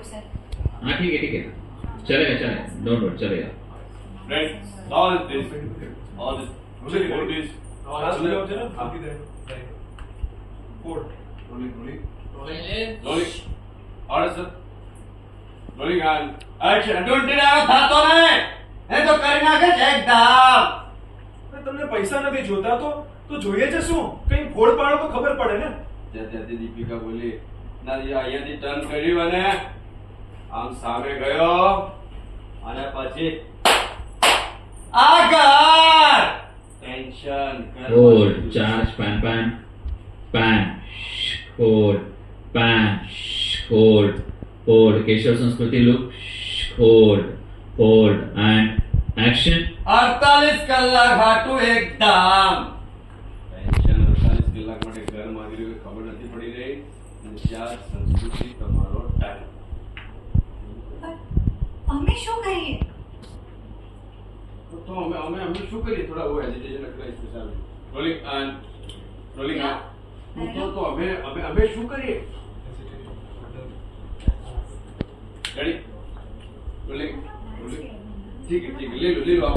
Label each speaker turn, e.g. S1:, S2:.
S1: Sir.
S2: हाँ ठीक है चलेगा डोंट वरी चलेगा।
S3: Friends, all this, all this. Rolling. Order, sir. Rolling and action. Don't deny થાતો ને એ તો કરી નાખે છે એકદમ.
S4: તમને પૈસા નથી જોતા તો જોઈએ છે શું? કઈ ફોડ પાડો તો ખબર પડે ને.
S3: ત્યાંથી દીપિકા બોલી ના અહીંયાથી ટર્ન કર્યું અને આમ સામે ગયો અને પછી આગળ tension
S2: hold charge pan hold Keshav संस्कृति लुक होल्ड एंड एक्शन।
S3: 48 કલાક હાટું એકદમ ટેન્શન 48 કલાક માટે ઘર માં આવી રહ્યું ખબર નથી પડી રહી અને ચાર સંસ્કૃતિ તમારો ટાઈમ
S1: અમે શું કરીએ?
S3: તો અમે શું કરીએ થોડા વો હેઝિટેશન ક્રાઇસ કે સામે રોલિંગ તો અમે શું કરીએ રેડી રોલિંગ ઠીક है ले लो